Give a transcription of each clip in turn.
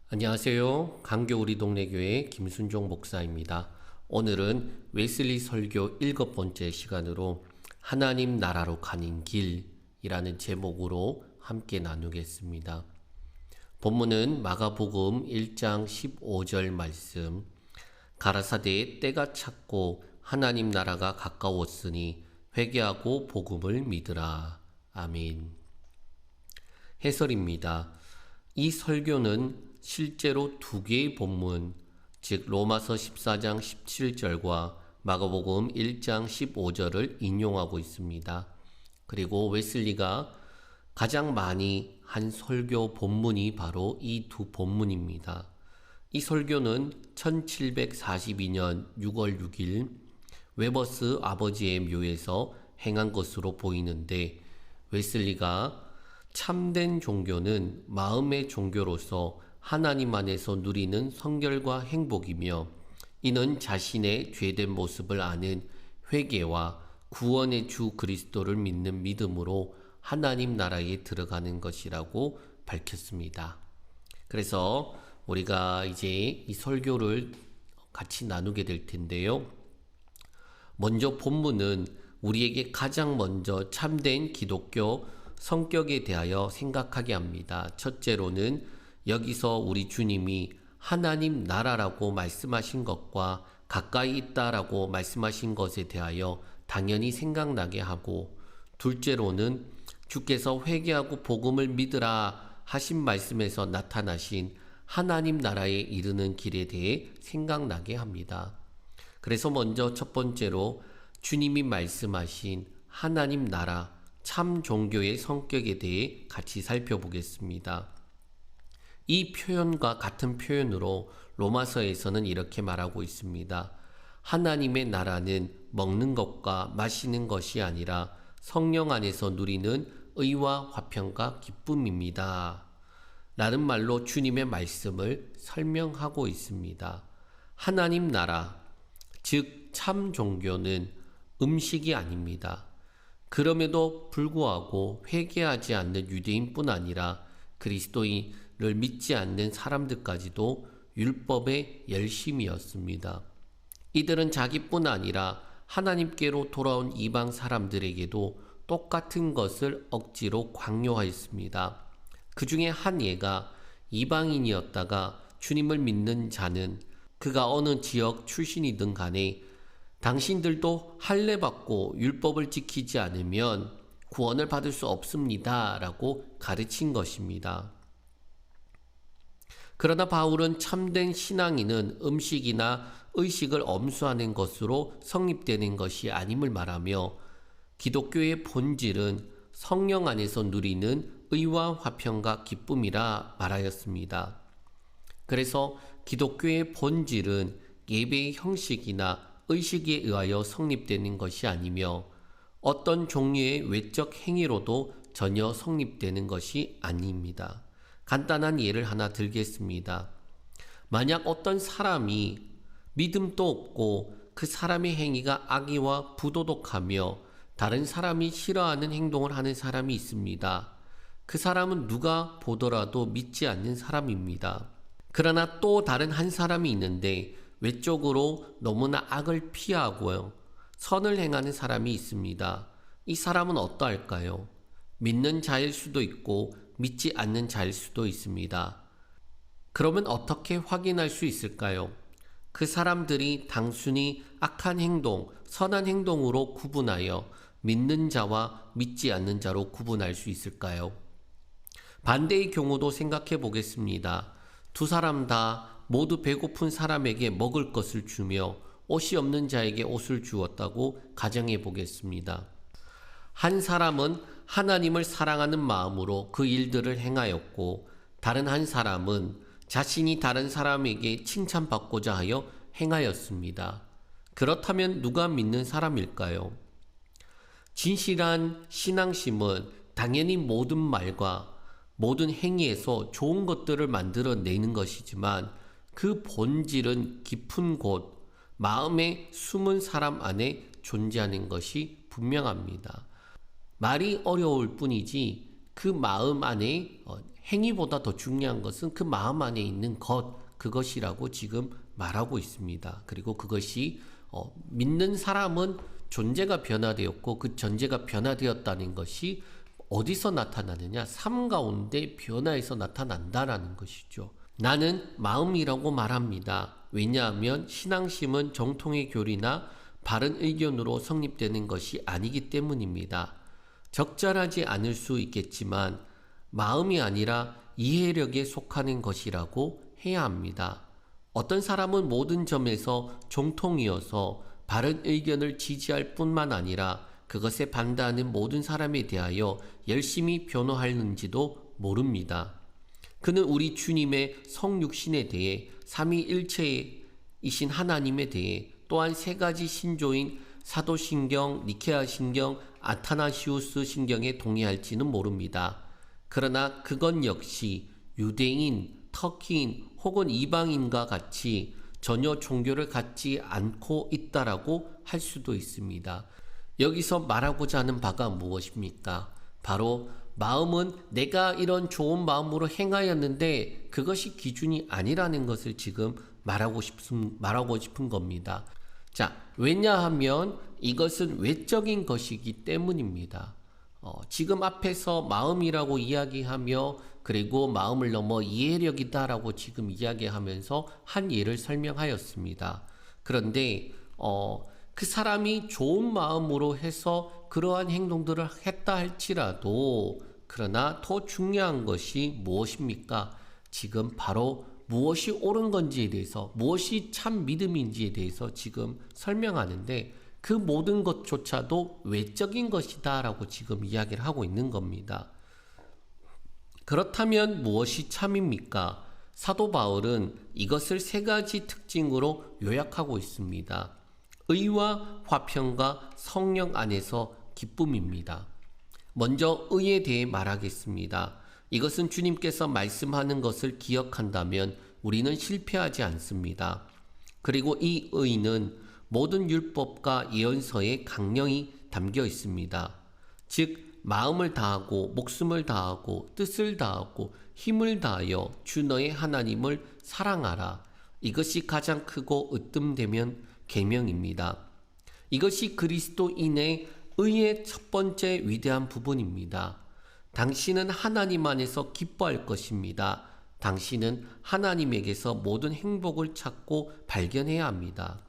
안녕하세요. 강교 우리 동네 교회 김순종 목사입니다. 오늘은 웨슬리 설교 7번째 시간으로 하나님 나라로 가는 길이라는 제목으로 함께 나누겠습니다. 본문은 마가복음 1장 15절 말씀, 가라사대의 때가 찼고 하나님 나라가 가까웠으니 회개하고 복음을 믿으라. 아멘. 해설입니다. 이 설교는 실제로 두 개의 본문, 즉 로마서 14장 17절과 마가복음 1장 15절을 인용하고 있습니다. 그리고 웨슬리가 가장 많이 한 설교 본문이 바로 이 두 본문입니다. 이 설교는 1742년 6월 6일 웨버스 아버지의 묘에서 행한 것으로 보이는데, 웨슬리가 참된 종교는 마음의 종교로서 하나님 안에서 누리는 성결과 행복이며, 이는 자신의 죄된 모습을 아는 회개와 구원의 주 그리스도를 믿는 믿음으로 하나님 나라에 들어가는 것이라고 밝혔습니다. 그래서 우리가 이제 이 설교를 같이 나누게 될 텐데요. 먼저 본문은 우리에게 가장 먼저 참된 기독교 성격에 대하여 생각하게 합니다. 첫째로는 여기서 우리 주님이 하나님 나라라고 말씀하신 것과 가까이 있다라고 말씀하신 것에 대하여 당연히 생각나게 하고, 둘째로는 주께서 회개하고 복음을 믿으라 하신 말씀에서 나타나신 하나님 나라에 이르는 길에 대해 생각나게 합니다. 그래서 먼저 첫 번째로 주님이 말씀하신 하나님 나라, 참 종교의 성격에 대해 같이 살펴보겠습니다. 이 표현과 같은 표현으로 로마서에서는 이렇게 말하고 있습니다. 하나님의 나라는 먹는 것과 마시는 것이 아니라 성령 안에서 누리는 의와 화평과 기쁨입니다. 라는 말로 주님의 말씀을 설명하고 있습니다. 하나님 나라, 즉 참 종교는 음식이 아닙니다. 그럼에도 불구하고 회개하지 않는 유대인뿐 아니라 그리스도인을 믿지 않는 사람들까지도 율법의 열심이었습니다. 이들은 자기뿐 아니라 하나님께로 돌아온 이방 사람들에게도 똑같은 것을 억지로 강요하였습니다. 그 중에 한 예가 이방인이었다가 주님을 믿는 자는 그가 어느 지역 출신이든 간에 당신들도 할례 받고 율법을 지키지 않으면 구원을 받을 수 없습니다 라고 가르친 것입니다. 그러나 바울은 참된 신앙인은 음식이나 의식을 엄수하는 것으로 성립되는 것이 아님을 말하며, 기독교의 본질은 성령 안에서 누리는 의와 화평과 기쁨이라 말하였습니다. 그래서 기독교의 본질은 예배의 형식이나 의식에 의하여 성립되는 것이 아니며, 어떤 종류의 외적 행위로도 전혀 성립되는 것이 아닙니다. 간단한 예를 하나 들겠습니다. 만약 어떤 사람이 믿음도 없고 그 사람의 행위가 악의와 부도덕하며 다른 사람이 싫어하는 행동을 하는 사람이 있습니다. 그 사람은 누가 보더라도 믿지 않는 사람입니다. 그러나 또 다른 한 사람이 있는데 외적으로 너무나 악을 피하고요, 선을 행하는 사람이 있습니다. 이 사람은 어떠할까요? 믿는 자일 수도 있고 믿지 않는 자일 수도 있습니다. 그러면 어떻게 확인할 수 있을까요? 그 사람들이 단순히 악한 행동, 선한 행동으로 구분하여 믿는 자와 믿지 않는 자로 구분할 수 있을까요? 반대의 경우도 생각해 보겠습니다. 두 사람 다 모두 배고픈 사람에게 먹을 것을 주며 옷이 없는 자에게 옷을 주었다고 가정해 보겠습니다. 한 사람은 하나님을 사랑하는 마음으로 그 일들을 행하였고, 다른 한 사람은 자신이 다른 사람에게 칭찬받고자 하여 행하였습니다. 그렇다면 누가 믿는 사람일까요? 진실한 신앙심은 당연히 모든 말과 모든 행위에서 좋은 것들을 만들어내는 것이지만, 그 본질은 깊은 곳, 마음의 숨은 사람 안에 존재하는 것이 분명합니다. 말이 어려울 뿐이지 그 마음 안에 행위보다 더 중요한 것은 그 마음 안에 있는 그것이라고 지금 말하고 있습니다. 그리고 그것이 믿는 사람은 존재가 변화되었고 그 존재가 변화되었다는 것이 어디서 나타나느냐? 삶 가운데 변화에서 나타난다라는 것이죠. 나는 마음이라고 말합니다. 왜냐하면 신앙심은 정통의 교리나 바른 의견으로 성립되는 것이 아니기 때문입니다. 적절하지 않을 수 있겠지만 마음이 아니라 이해력에 속하는 것이라고 해야 합니다. 어떤 사람은 모든 점에서 정통이어서 바른 의견을 지지할 뿐만 아니라 그것에 반대하는 모든 사람에 대하여 열심히 변호하는지도 모릅니다. 그는 우리 주님의 성육신에 대해 삼위일체이신 하나님에 대해 또한 세 가지 신조인 사도신경, 니케아 신경, 아타나시우스 신경에 동의할지는 모릅니다. 그러나 그건 역시 유대인, 터키인 혹은 이방인과 같이 전혀 종교를 갖지 않고 있다라고 할 수도 있습니다. 여기서 말하고자 하는 바가 무엇입니까? 바로 마음은 내가 이런 좋은 마음으로 행하였는데 그것이 기준이 아니라는 것을 지금 말하고 싶은 겁니다. 자, 왜냐하면 이것은 외적인 것이기 때문입니다. 지금 앞에서 마음이라고 이야기하며 그리고 마음을 넘어 이해력이다라고 지금 이야기하면서 한 예를 설명하였습니다. 그런데 그 사람이 좋은 마음으로 해서 그러한 행동들을 했다 할지라도 그러나 더 중요한 것이 무엇입니까? 지금 바로 무엇이 옳은 건지에 대해서 무엇이 참 믿음인지에 대해서 지금 설명하는데 그 모든 것조차도 외적인 것이다 라고 지금 이야기를 하고 있는 겁니다. 그렇다면 무엇이 참입니까? 사도 바울은 이것을 세 가지 특징으로 요약하고 있습니다. 의와 화평과 성령 안에서 기쁨입니다. 먼저 의에 대해 말하겠습니다. 이것은 주님께서 말씀하는 것을 기억한다면 우리는 실패하지 않습니다. 그리고 이 의는 모든 율법과 예언서에 강령이 담겨 있습니다. 즉 마음을 다하고 목숨을 다하고 뜻을 다하고 힘을 다하여 주 너의 하나님을 사랑하라. 이것이 가장 크고 으뜸되면 계명입니다. 이것이 그리스도인의 의의 첫 번째 위대한 부분입니다. 당신은 하나님 안에서 기뻐할 것입니다. 당신은 하나님에게서 모든 행복을 찾고 발견해야 합니다.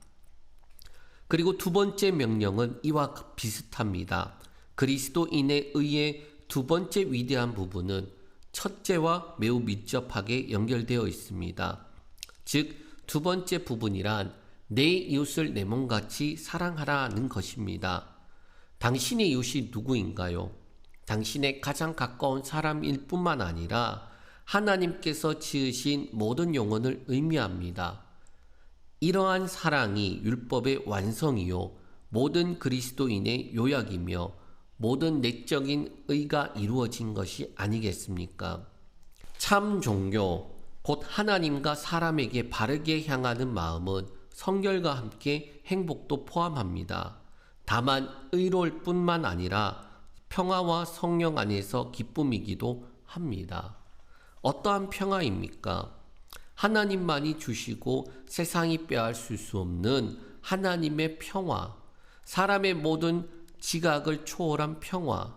그리고 두 번째 명령은 이와 비슷합니다. 그리스도인의 의의 두 번째 위대한 부분은 첫째와 매우 밀접하게 연결되어 있습니다. 즉, 두 번째 부분이란 내 이웃을 내 몸같이 사랑하라는 것입니다. 당신의 이웃이 누구인가요? 당신의 가장 가까운 사람일 뿐만 아니라 하나님께서 지으신 모든 영혼을 의미합니다. 이러한 사랑이 율법의 완성이요 모든 그리스도인의 요약이며 모든 내적인 의가 이루어진 것이 아니겠습니까? 참 종교, 곧 하나님과 사람에게 바르게 향하는 마음은 성결과 함께 행복도 포함합니다. 다만 의로울 뿐만 아니라 평화와 성령 안에서 기쁨이기도 합니다. 어떠한 평화입니까? 하나님만이 주시고 세상이 빼앗을 수 없는 하나님의 평화, 사람의 모든 지각을 초월한 평화,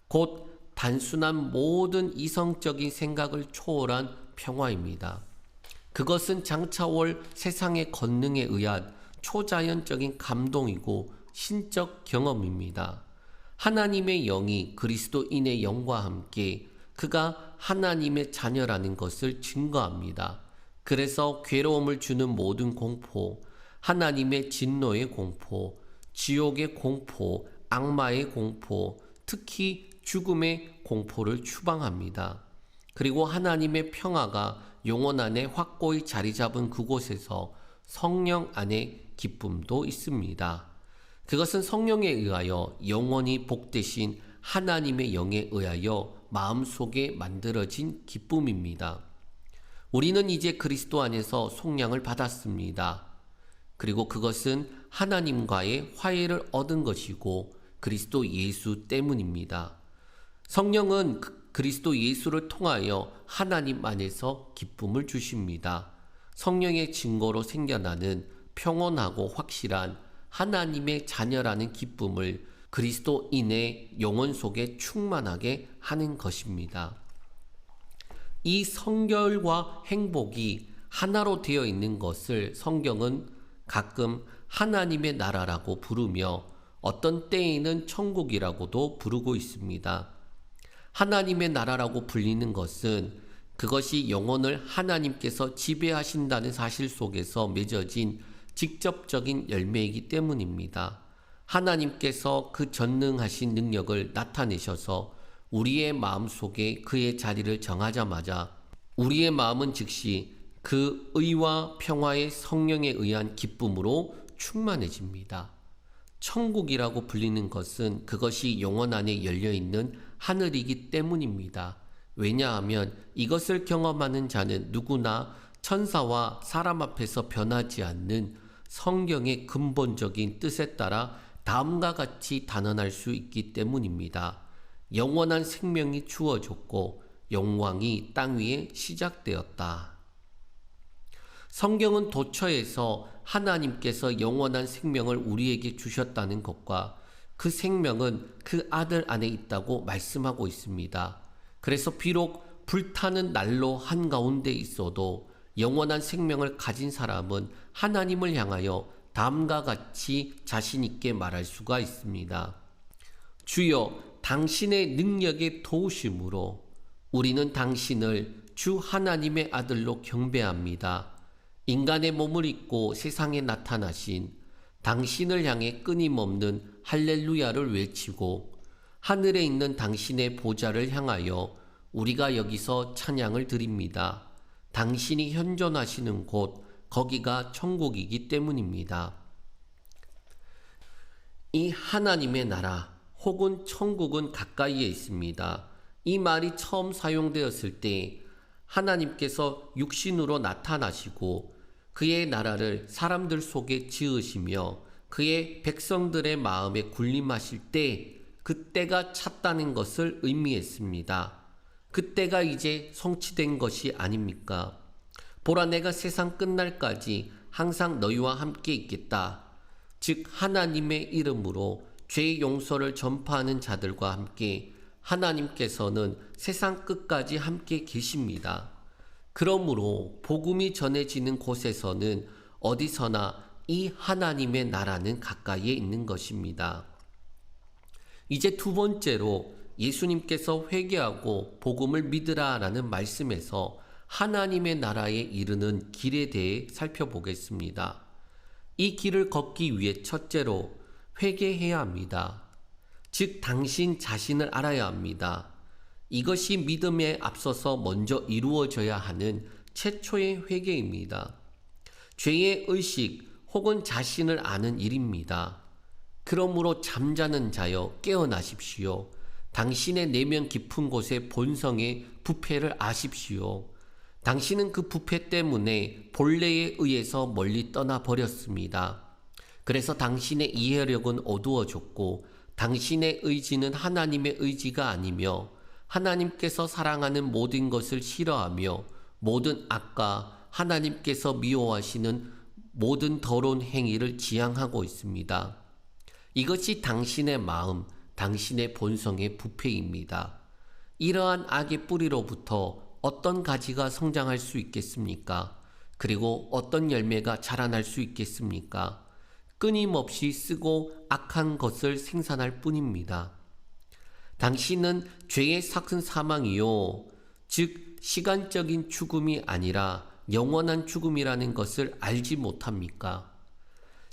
곧 단순한 모든 이성적인 생각을 초월한 평화입니다. 그것은 장차올 세상의 권능에 의한 초자연적인 감동이고 신적 경험입니다. 하나님의 영이 그리스도인의 영과 함께 그가 하나님의 자녀라는 것을 증거합니다. 그래서 괴로움을 주는 모든 공포, 하나님의 진노의 공포, 지옥의 공포, 악마의 공포, 특히 죽음의 공포를 추방합니다. 그리고 하나님의 평화가 영혼 안에 확고히 자리 잡은 그곳에서 성령 안에 기쁨도 있습니다. 그것은 성령에 의하여 영원히 복되신 하나님의 영에 의하여 마음속에 만들어진 기쁨입니다. 우리는 이제 그리스도 안에서 속량을 받았습니다. 그리고 그것은 하나님과의 화해를 얻은 것이고 그리스도 예수 때문입니다. 성령은 그리스도 예수를 통하여 하나님 안에서 기쁨을 주십니다. 성령의 증거로 생겨나는 평온하고 확실한 하나님의 자녀라는 기쁨을 그리스도인의 영혼 속에 충만하게 하는 것입니다. 이 성결과 행복이 하나로 되어 있는 것을 성경은 가끔 하나님의 나라라고 부르며 어떤 때에는 천국이라고도 부르고 있습니다. 하나님의 나라라고 불리는 것은 그것이 영혼을 하나님께서 지배하신다는 사실 속에서 맺어진 직접적인 열매이기 때문입니다. 하나님께서 그 전능하신 능력을 나타내셔서 우리의 마음 속에 그의 자리를 정하자마자 우리의 마음은 즉시 그 의와 평화의 성령에 의한 기쁨으로 충만해집니다. 천국이라고 불리는 것은 그것이 영혼 안에 열려있는 하늘이기 때문입니다. 왜냐하면 이것을 경험하는 자는 누구나 천사와 사람 앞에서 변하지 않는 성경의 근본적인 뜻에 따라 다음과 같이 단언할 수 있기 때문입니다. 영원한 생명이 주어졌고 영광이 땅 위에 시작되었다. 성경은 도처에서 하나님께서 영원한 생명을 우리에게 주셨다는 것과 그 생명은 그 아들 안에 있다고 말씀하고 있습니다. 그래서 비록 불타는 난로 한가운데 있어도 영원한 생명을 가진 사람은 하나님을 향하여 다음과 같이 자신 있게 말할 수가 있습니다. 주여, 당신의 능력의 도우심으로 우리는 당신을 주 하나님의 아들로 경배합니다. 인간의 몸을 입고 세상에 나타나신 당신을 향해 끊임없는 할렐루야를 외치고 하늘에 있는 당신의 보좌를 향하여 우리가 여기서 찬양을 드립니다. 당신이 현존하시는 곳, 거기가 천국이기 때문입니다. 이 하나님의 나라 혹은 천국은 가까이에 있습니다. 이 말이 처음 사용되었을 때 하나님께서 육신으로 나타나시고 그의 나라를 사람들 속에 지으시며 그의 백성들의 마음에 군림하실 때 그때가 찼다는 것을 의미했습니다. 그때가 이제 성취된 것이 아닙니까? 보라, 내가 세상 끝날까지 항상 너희와 함께 있겠다. 즉 하나님의 이름으로 죄의 용서를 전파하는 자들과 함께 하나님께서는 세상 끝까지 함께 계십니다. 그러므로 복음이 전해지는 곳에서는 어디서나 이 하나님의 나라는 가까이에 있는 것입니다. 이제 두 번째로 예수님께서 회개하고 복음을 믿으라라는 말씀에서 하나님의 나라에 이르는 길에 대해 살펴보겠습니다. 이 길을 걷기 위해 첫째로 회개해야 합니다. 즉 당신 자신을 알아야 합니다. 이것이 믿음에 앞서서 먼저 이루어져야 하는 최초의 회개입니다. 죄의 의식 혹은 자신을 아는 일입니다. 그러므로 잠자는 자여 깨어나십시오. 당신의 내면 깊은 곳의 본성의 부패를 아십시오. 당신은 그 부패 때문에 본래에 의해서 멀리 떠나버렸습니다. 그래서 당신의 이해력은 어두워졌고 당신의 의지는 하나님의 의지가 아니며 하나님께서 사랑하는 모든 것을 싫어하며 모든 악과 하나님께서 미워하시는 모든 더러운 행위를 지향하고 있습니다. 이것이 당신의 마음, 당신의 본성의 부패입니다. 이러한 악의 뿌리로부터 어떤 가지가 성장할 수 있겠습니까? 그리고 어떤 열매가 자라날 수 있겠습니까? 끊임없이 쓰고 악한 것을 생산할 뿐입니다. 당신은 죄의 삭은 사망이요, 즉 시간적인 죽음이 아니라 영원한 죽음이라는 것을 알지 못합니까?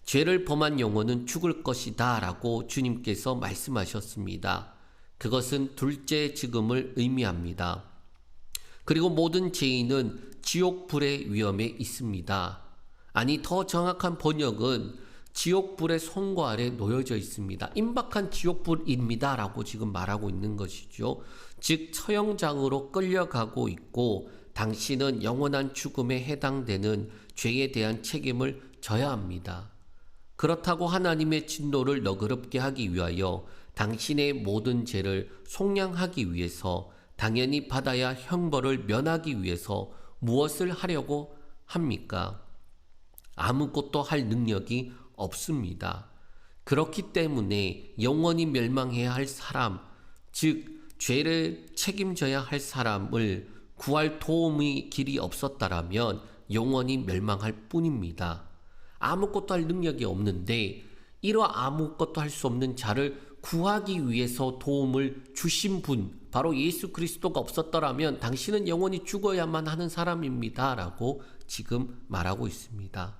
죄를 범한 영혼은 죽을 것이다 라고 주님께서 말씀하셨습니다. 그것은 둘째 죽음을 의미합니다. 그리고 모든 죄인은 지옥불의 위험에 있습니다. 아니, 더 정확한 번역은 지옥불의 손과 아래 놓여져 있습니다. 임박한 지옥불입니다 라고 지금 말하고 있는 것이죠. 즉 처형장으로 끌려가고 있고 당신은 영원한 죽음에 해당되는 죄에 대한 책임을 져야 합니다. 그렇다고 하나님의 진노를 너그럽게 하기 위하여 당신의 모든 죄를 속량하기 위해서 당연히 받아야 형벌을 면하기 위해서 무엇을 하려고 합니까? 아무것도 할 능력이 없습니다. 그렇기 때문에 영원히 멸망해야 할 사람, 즉 죄를 책임져야 할 사람을 구할 도움의 길이 없었다라면 영원히 멸망할 뿐입니다. 아무것도 할 능력이 없는데 이러 아무것도 할 수 없는 자를 구하기 위해서 도움을 주신 분, 바로 예수 그리스도가 없었더라면 당신은 영원히 죽어야만 하는 사람입니다. 라고 지금 말하고 있습니다.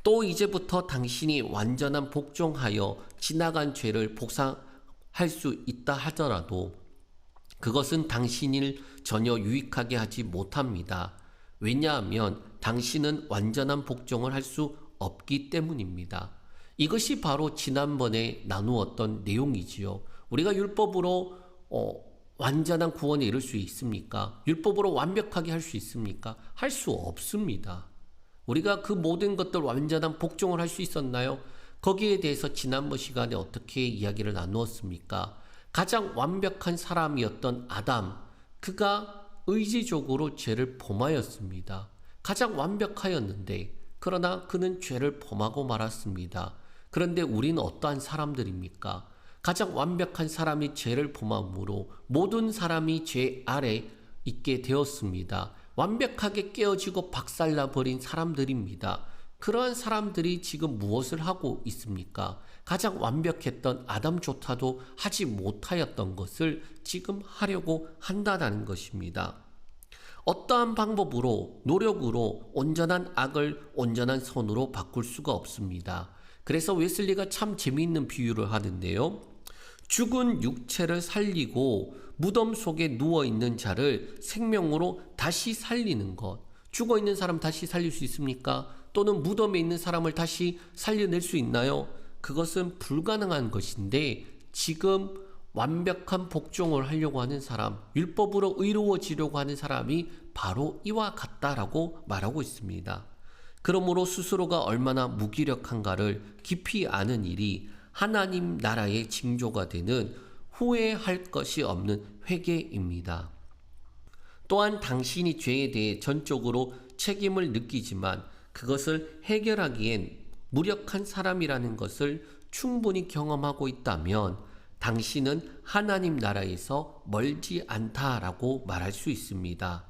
또 이제부터 당신이 완전한 복종하여 지나간 죄를 복사할 수 있다 하더라도 그것은 당신을 전혀 유익하게 하지 못합니다. 왜냐하면 당신은 완전한 복종을 할 수 없기 때문입니다. 이것이 바로 지난번에 나누었던 내용이지요. 우리가 율법으로 완전한 구원에 이를 수 있습니까? 율법으로 완벽하게 할 수 있습니까? 할 수 없습니다. 우리가 그 모든 것들 완전한 복종을 할 수 있었나요? 거기에 대해서 지난번 시간에 어떻게 이야기를 나누었습니까? 가장 완벽한 사람이었던 아담, 그가 의지적으로 죄를 범하였습니다. 가장 완벽하였는데 그러나 그는 죄를 범하고 말았습니다. 그런데 우리는 어떠한 사람들입니까? 가장 완벽한 사람이 죄를 범함으로 모든 사람이 죄 아래 있게 되었습니다. 완벽하게 깨어지고 박살나버린 사람들입니다. 그러한 사람들이 지금 무엇을 하고 있습니까? 가장 완벽했던 아담조차도 하지 못하였던 것을 지금 하려고 한다는 것입니다. 어떠한 방법으로, 노력으로 온전한 악을 온전한 선으로 바꿀 수가 없습니다. 그래서 웨슬리가 참 재미있는 비유를 하는데요. 죽은 육체를 살리고 무덤 속에 누워있는 자를 생명으로 다시 살리는 것. 죽어있는 사람 다시 살릴 수 있습니까? 또는 무덤에 있는 사람을 다시 살려낼 수 있나요? 그것은 불가능한 것인데 지금 완벽한 복종을 하려고 하는 사람, 율법으로 의로워지려고 하는 사람이 바로 이와 같다라고 말하고 있습니다. 그러므로 스스로가 얼마나 무기력한가를 깊이 아는 일이 하나님 나라의 징조가 되는 후회할 것이 없는 회개입니다. 또한 당신이 죄에 대해 전적으로 책임을 느끼지만 그것을 해결하기엔 무력한 사람이라는 것을 충분히 경험하고 있다면 당신은 하나님 나라에서 멀지 않다라고 말할 수 있습니다.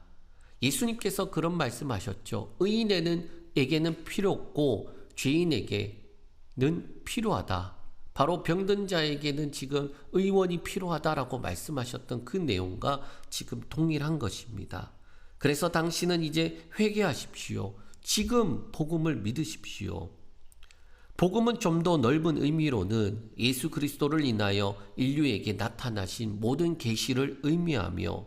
예수님께서 그런 말씀하셨죠. 의인에게는 필요 없고 죄인에게는 필요하다. 바로 병든 자에게는 지금 의원이 필요하다라고 말씀하셨던 그 내용과 지금 동일한 것입니다. 그래서 당신은 이제 회개하십시오. 지금 복음을 믿으십시오. 복음은 좀 더 넓은 의미로는 예수 그리스도를 인하여 인류에게 나타나신 모든 계시를 의미하며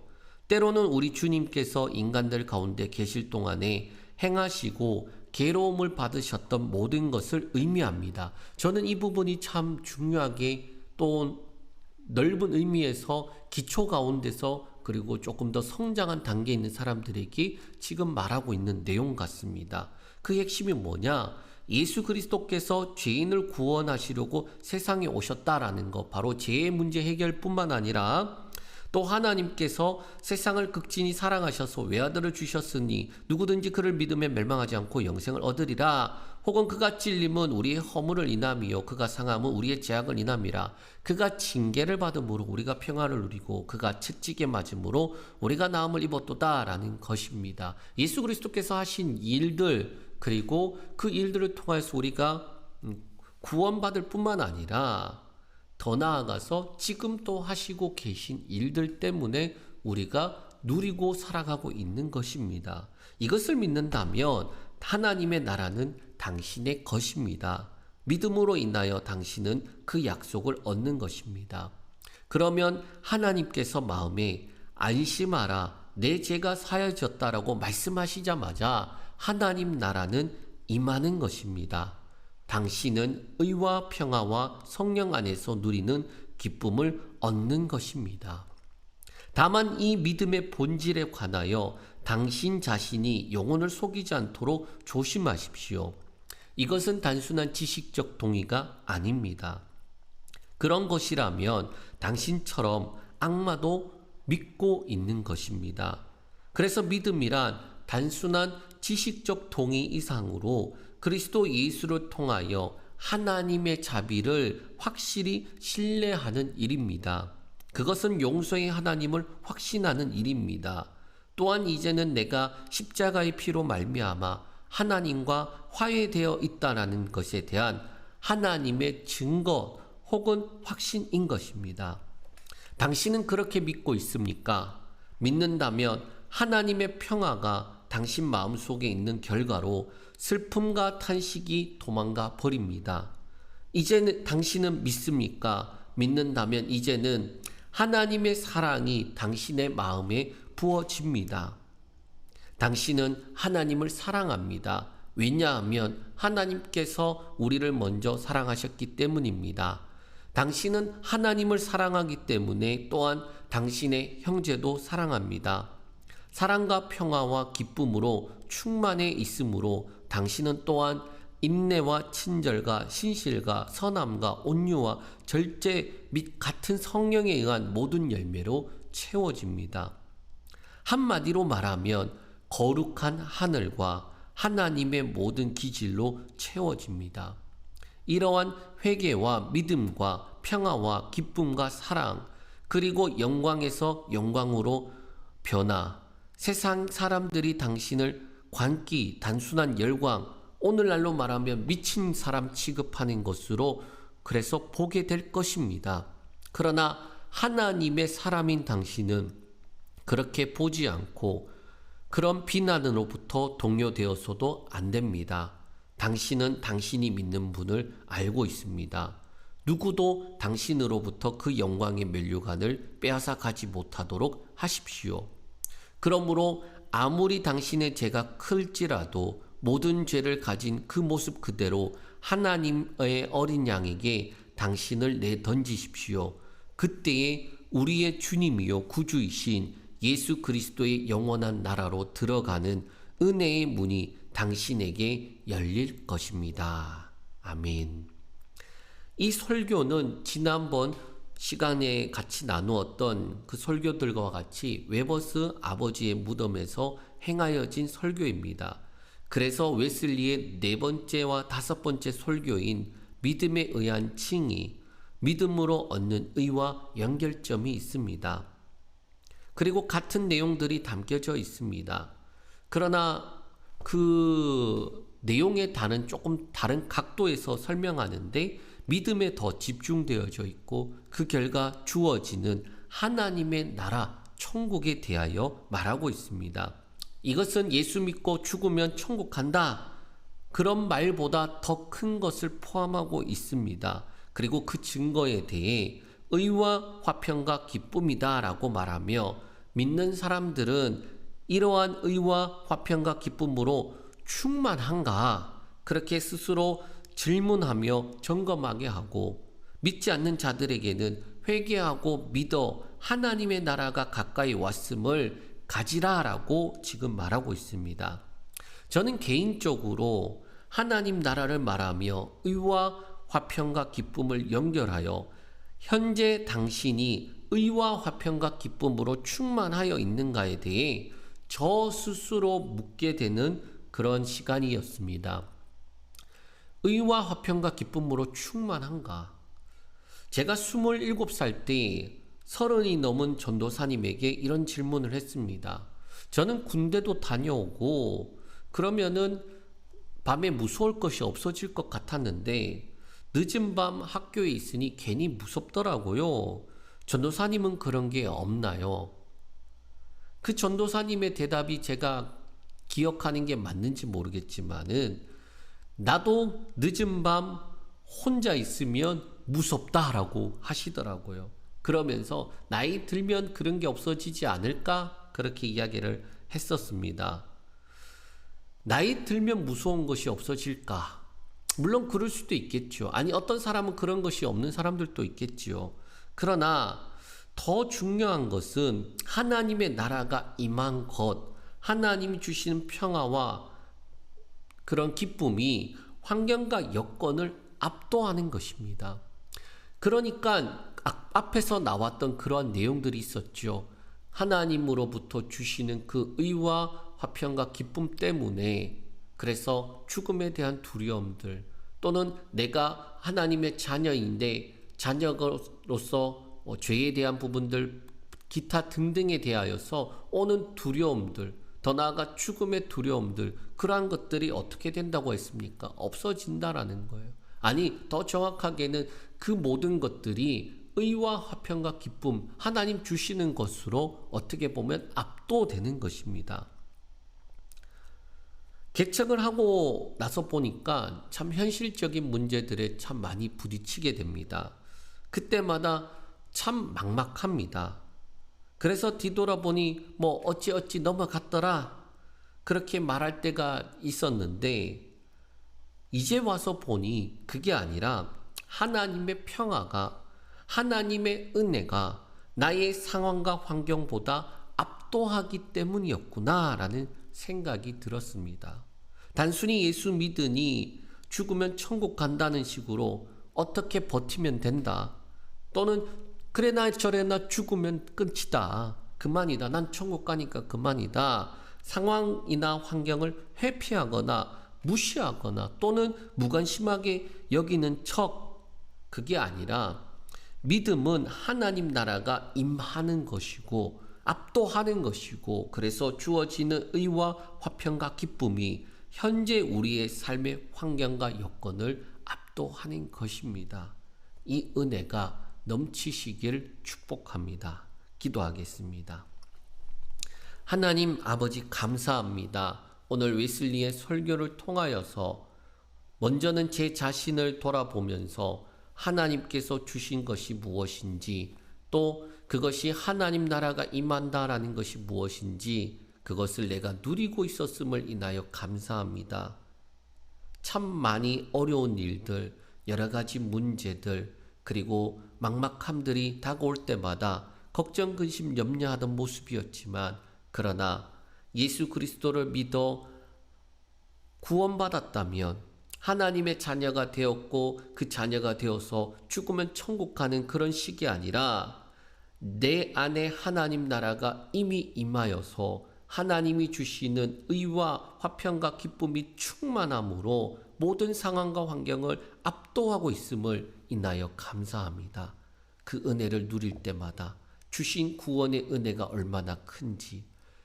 때로는 우리 주님께서 인간들 가운데 계실 동안에 행하시고 괴로움을 받으셨던 모든 것을 의미합니다. 저는 이 부분이 참 중요하게 또 넓은 의미에서 기초 가운데서 그리고 조금 더 성장한 단계에 있는 사람들에게 지금 말하고 있는 내용 같습니다. 그 핵심이 뭐냐? 예수 그리스도께서 죄인을 구원하시려고 세상에 오셨다라는 것, 바로 죄의 문제 해결뿐만 아니라 또 하나님께서 세상을 극진히 사랑하셔서 외아들을 주셨으니 누구든지 그를 믿으면 멸망하지 않고 영생을 얻으리라. 혹은 그가 찔림은 우리의 허물을 인함이요 그가 상함은 우리의 죄악을 인함이라. 그가 징계를 받음으로 우리가 평화를 누리고 그가 채찍에 맞음으로 우리가 나음을 입었도다 라는 것입니다. 예수 그리스도께서 하신 일들, 그리고 그 일들을 통해서 우리가 구원받을 뿐만 아니라 더 나아가서 지금 또 하시고 계신 일들 때문에 우리가 누리고 살아가고 있는 것입니다. 이것을 믿는다면 하나님의 나라는 당신의 것입니다. 믿음으로 인하여 당신은 그 약속을 얻는 것입니다. 그러면 하나님께서 마음에 안심하라, 내 죄가 사여졌다라고 말씀하시자마자 하나님 나라는 임하는 것입니다. 당신은 의와 평화와 성령 안에서 누리는 기쁨을 얻는 것입니다. 다만 이 믿음의 본질에 관하여 당신 자신이 영혼을 속이지 않도록 조심하십시오. 이것은 단순한 지식적 동의가 아닙니다. 그런 것이라면 당신처럼 악마도 믿고 있는 것입니다. 그래서 믿음이란 단순한 지식적 동의 이상으로 그리스도 예수를 통하여 하나님의 자비를 확실히 신뢰하는 일입니다. 그것은 용서의 하나님을 확신하는 일입니다. 또한 이제는 내가 십자가의 피로 말미암아 하나님과 화해되어 있다라는 것에 대한 하나님의 증거 혹은 확신인 것입니다. 당신은 그렇게 믿고 있습니까? 믿는다면 하나님의 평화가 당신 마음속에 있는 결과로 슬픔과 탄식이 도망가 버립니다. 이제는 당신은 믿습니까? 믿는다면 이제는 하나님의 사랑이 당신의 마음에 부어집니다. 당신은 하나님을 사랑합니다. 왜냐하면 하나님께서 우리를 먼저 사랑하셨기 때문입니다. 당신은 하나님을 사랑하기 때문에 또한 당신의 형제도 사랑합니다. 사랑과 평화와 기쁨으로 충만해 있으므로 당신은 또한 인내와 친절과 신실과 선함과 온유와 절제 및 같은 성령에 의한 모든 열매로 채워집니다. 한마디로 말하면 거룩한 하늘과 하나님의 모든 기질로 채워집니다. 이러한 회개와 믿음과 평화와 기쁨과 사랑 그리고 영광에서 영광으로 변화, 세상 사람들이 당신을 관기, 단순한 열광, 오늘날로 말하면 미친 사람 취급하는 것으로 그래서 보게 될 것입니다. 그러나 하나님의 사람인 당신은 그렇게 보지 않고 그런 비난으로부터 동요되어서도 안 됩니다. 당신은 당신이 믿는 분을 알고 있습니다. 누구도 당신으로부터 그 영광의 면류관을 빼앗아 가지 못하도록 하십시오. 그러므로 아무리 당신의 죄가 클지라도 모든 죄를 가진 그 모습 그대로 하나님의 어린 양에게 당신을 내던지십시오. 그때에 우리의 주님이요 구주이신 예수 그리스도의 영원한 나라로 들어가는 은혜의 문이 당신에게 열릴 것입니다. 아멘. 이 설교는 지난번 시간에 같이 나누었던 그 설교들과 같이 웨버스 아버지의 무덤에서 행하여진 설교입니다. 그래서 웨슬리의 네 번째와 다섯 번째 설교인 믿음에 의한 칭의, 믿음으로 얻는 의와 연결점이 있습니다. 그리고 같은 내용들이 담겨져 있습니다. 그러나 그 내용의 단은 조금 다른 각도에서 설명하는데 믿음에 더 집중되어져 있고 그 결과 주어지는 하나님의 나라, 천국에 대하여 말하고 있습니다. 이것은 예수 믿고 죽으면 천국 간다. 그런 말보다 더 큰 것을 포함하고 있습니다. 그리고 그 증거에 대해 의와 화평과 기쁨이다 라고 말하며 믿는 사람들은 이러한 의와 화평과 기쁨으로 충만한가? 그렇게 스스로 질문하며 점검하게 하고 믿지 않는 자들에게는 회개하고 믿어 하나님의 나라가 가까이 왔음을 가지라라고 지금 말하고 있습니다. 저는 개인적으로 하나님 나라를 말하며 의와 화평과 기쁨을 연결하여 현재 당신이 의와 화평과 기쁨으로 충만하여 있는가에 대해 저 스스로 묻게 되는 그런 시간이었습니다. 의와 화평과 기쁨으로 충만한가? 제가 27살 때 30이 넘은 전도사님에게 이런 질문을 했습니다. 저는 군대도 다녀오고 그러면은 밤에 무서울 것이 없어질 것 같았는데 늦은 밤 학교에 있으니 괜히 무섭더라고요. 전도사님은 그런 게 없나요? 그 전도사님의 대답이 제가 기억하는 게 맞는지 모르겠지만은 나도 늦은 밤 혼자 있으면 무섭다라고 하시더라고요. 그러면서 나이 들면 그런 게 없어지지 않을까? 그렇게 이야기를 했었습니다. 나이 들면 무서운 것이 없어질까? 물론 그럴 수도 있겠죠. 아니 어떤 사람은 그런 것이 없는 사람들도 있겠지요. 그러나 더 중요한 것은 하나님의 나라가 임한 것, 하나님이 주시는 평화와 그런 기쁨이 환경과 여건을 압도하는 것입니다. 그러니까 앞에서 나왔던 그러한 내용들이 있었죠. 하나님으로부터 주시는 그 의와 화평과 기쁨 때문에 그래서 죽음에 대한 두려움들 또는 내가 하나님의 자녀인데 자녀로서 죄에 대한 부분들 기타 등등에 대하여서 오는 두려움들 더 나아가 죽음의 두려움들 그러한 것들이 어떻게 된다고 했습니까? 없어진다라는 거예요. 아니 더 정확하게는 그 모든 것들이 의와 화평과 기쁨 하나님 주시는 것으로 어떻게 보면 압도되는 것입니다. 개척을 하고 나서 보니까 참 현실적인 문제들에 참 많이 부딪히게 됩니다. 그때마다 참 막막합니다. 그래서 뒤돌아보니 뭐 어찌어찌 넘어갔더라 그렇게 말할 때가 있었는데 이제 와서 보니 그게 아니라 하나님의 평화가 하나님의 은혜가 나의 상황과 환경보다 압도하기 때문이었구나라는 생각이 들었습니다. 단순히 예수 믿으니 죽으면 천국 간다는 식으로 어떻게 버티면 된다. 또는 그래나 저래나 죽으면 끝이다. 그만이다. 난 천국 가니까 그만이다. 상황이나 환경을 회피하거나 무시하거나 또는 무관심하게 여기는 척 그게 아니라 믿음은 하나님 나라가 임하는 것이고 압도하는 것이고 그래서 주어지는 의와 화평과 기쁨이 현재 우리의 삶의 환경과 여건을 압도하는 것입니다. 이 은혜가 넘치시길 축복합니다. 기도하겠습니다. 하나님 아버지 감사합니다. 오늘 웨슬리의 설교를 통하여서 먼저는 제 자신을 돌아보면서 하나님께서 주신 것이 무엇인지 또 그것이 하나님 나라가 임한다라는 것이 무엇인지 그것을 내가 누리고 있었음을 인하여 감사합니다. 참 많이 어려운 일들, 여러 가지 문제들, 그리고 막막함들이 다가올 때마다 걱정, 근심, 염려하던 모습이었지만 그러나 예수 그리스도를 믿어 구원받았다면 하나님의 자녀가 되었고 그 자녀가 되어서 죽으면 천국 가는 그런 식이 아니라 내 안에 하나님 나라가 이미 임하여서 하나님이 주시는 의와 화평과 기쁨이 충만함으로 모든 상황과 환경을 압도하고 있음을 인하여 감사합니다. 그 은혜를 누릴 때마다 주신 구원의 은혜가 얼마나 큰지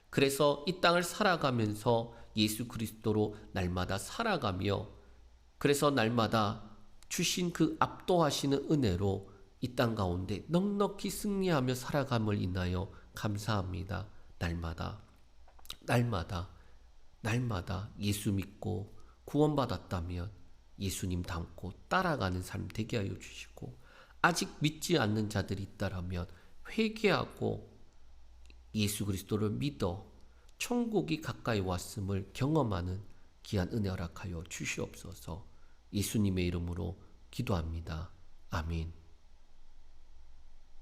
그래서 이 땅을 살아가면서 예수 그리스도로 날마다 살아가며 그래서 날마다 주신 그 압도하시는 은혜로 이 땅 가운데 넉넉히 승리하며 살아감을 인하여 감사합니다. 날마다 예수 믿고 구원받았다면 예수님 닮고 따라가는 삶 되게 하여 주시고 아직 믿지 않는 자들이 있다라면 회개하고 예수 그리스도를 믿어 천국이 가까이 왔음을 경험하는 귀한 은혜 허락하여 주시옵소서. 예수님의 이름으로 기도합니다. 아멘.